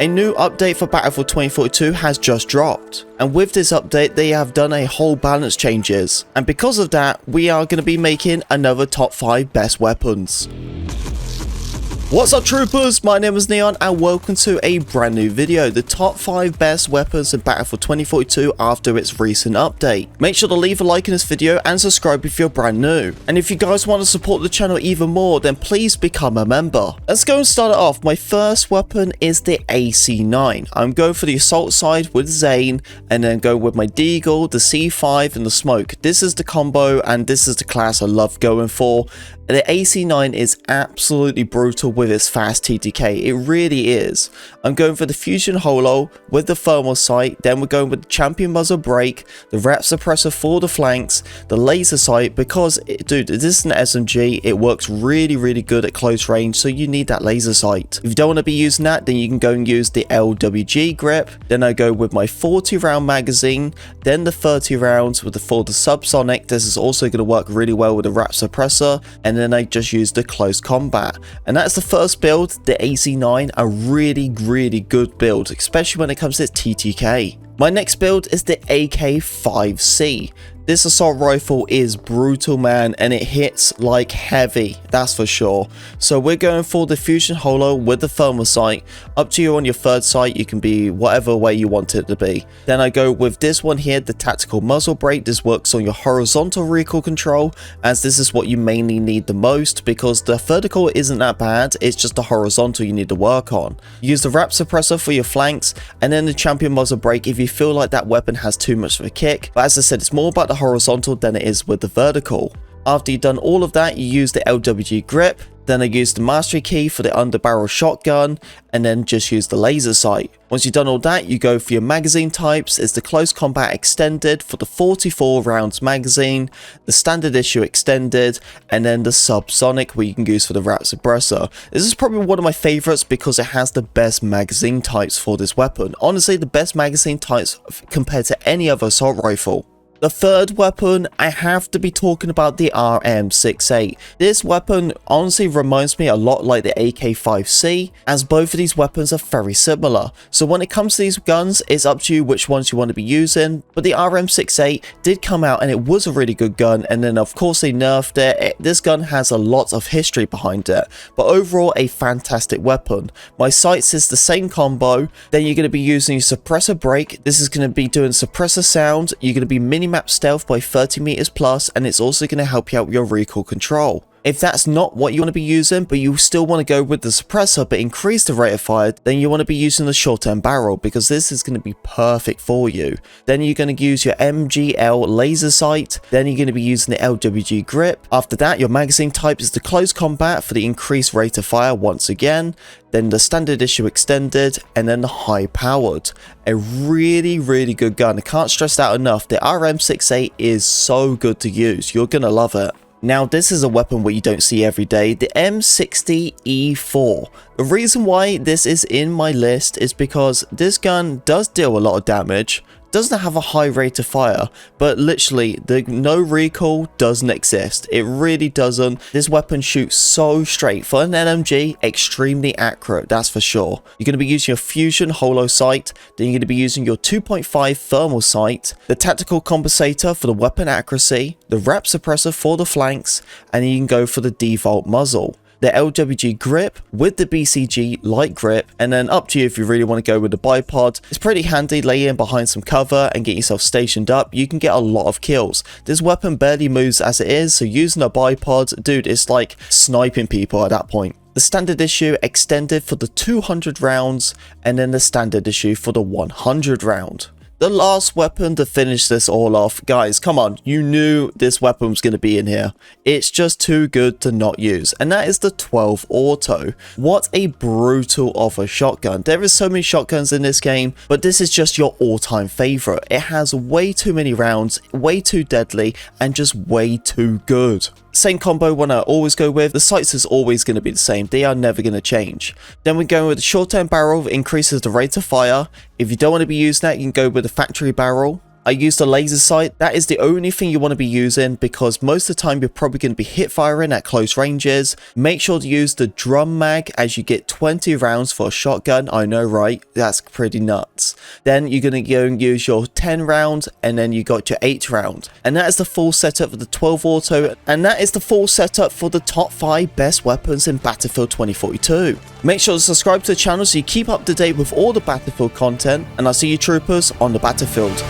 A new update for Battlefield 2042 has just dropped, and with this update they have done a whole balance changes, and because of that we are going to be making another top 5 best weapons. What's up troopers, my name is Neon and welcome to a brand new video, the top 5 best weapons in Battlefield 2042 after its recent update. Make sure to leave a like in this video and subscribe if you're brand new. And if you guys want to support the channel even more, then please become a member. Let's go and start it off. My first weapon is the AC9. I'm going for the assault side with Zane and then go with my Deagle, the C5 and the smoke. This is the combo and this is the class I love going for. The AC9 is absolutely brutal with its fast TTK, it really is. I'm going for the Fusion Holo with the thermal sight, then we're going with the Champion Muzzle Brake, the Rep Suppressor for the flanks, the laser sight because, dude, this is an SMG, it works really good at close range, so you need that laser sight. If you don't want to be using that, then you can go and use the LWG grip, then I go with my 40 round magazine, then the 30 rounds for the subsonic. This is also going to work really well with the Rep Suppressor, and then I just use the close combat. And that's the first build, the AC9, a really good build, especially when it comes to TTK. My next build is the AK-5C. This assault rifle is brutal, man, and it hits like heavy, that's for sure. So we're going for the Fusion Holo with the thermal sight. Up to you on your third sight, you can be whatever way you want it to be. Then I go with this one here, the Tactical Muzzle Brake. This works on your horizontal recoil control, as this is what you mainly need the most, because the vertical isn't that bad, it's just the horizontal you need to work on. Use the Rep Suppressor for your flanks, and then the Champion Muzzle Brake if you feel like that weapon has too much of a kick. But as I said, it's more about the horizontal than it is with the vertical. After you've done all of that, you use the LWG grip, then I use the mastery key for the underbarrel shotgun, and then just use the laser sight. Once you've done all that, you go for your magazine types. It's the close combat extended for the 44 rounds magazine, the standard issue extended, and then the subsonic where you can use for the Rep Suppressor. This is probably one of my favorites because it has the best magazine types for this weapon. Honestly, the best magazine types compared to any other assault rifle. The third weapon, I have to be talking about the RM68. This weapon honestly reminds me a lot like the AK-5C, as both of these weapons are very similar. So when it comes to these guns, it's up to you which ones you want to be using, but the RM68 did come out and it was a really good gun, and then of course they nerfed it. This gun has a lot of history behind it, but overall a fantastic weapon. My sights is the same combo, then you're going to be using your suppressor brake. This is going to be doing suppressor sound, you're going to be minimap stealth by 30 meters plus, and it's also going to help you out with your recoil control. If that's not what you want to be using, but you still want to go with the suppressor but increase the rate of fire, then you want to be using the short-term barrel because this is going to be perfect for you. Then you're going to use your MGL laser sight, then you're going to be using the LWG grip. After that, your magazine type is the close combat for the increased rate of fire once again, then the standard issue extended, and then the high powered. A really good gun. I can't stress that enough. The RM68 is so good to use. You're going to love it. Now this is a weapon what you don't see every day, the M60E4. The reason why this is in my list is because this gun does deal a lot of damage, doesn't have a high rate of fire, but literally the no recoil doesn't exist. It really doesn't. This weapon shoots so straight. For an LMG, extremely accurate, that's for sure. You're going to be using your Fusion Holo sight, then you're going to be using your 2.5 thermal sight, the tactical compensator for the weapon accuracy, the Rep Suppressor for the flanks, and you can go for the default muzzle. The LWG grip with the BCG light grip, and then up to you if you really want to go with the bipod. It's pretty handy, lay in behind some cover and get yourself stationed up. You can get a lot of kills. This weapon barely moves as it is, so using a bipod, dude, it's like sniping people at that point. The standard issue extended for the 200 rounds, and then the standard issue for the 100 round. The last weapon to finish this all off. Guys, come on, you knew this weapon was going to be in here. It's just too good to not use, and that is the 12 Auto. What a brutal of a shotgun. There is so many shotguns in this game, but this is just your all-time favorite. It has way too many rounds, way too deadly, and just way too good. Same combo one I always go with. The sights is always going to be the same. They are never going to change. Then we're going with the short-term barrel, increases the rate of fire. If you don't want to be using that, you can go with the factory barrel. I used a laser sight. That is the only thing you want to be using because most of the time you're probably going to be hip firing at close ranges. Make sure to use the drum mag as you get 20 rounds for a shotgun. I know, right? That's pretty nuts. Then you're going to go and use your 10 rounds and then you got your 8 round. And that is the full setup for the 12 auto, and that is the full setup for the top 5 best weapons in Battlefield 2042. Make sure to subscribe to the channel so you keep up to date with all the Battlefield content, and I'll see you troopers on the battlefield.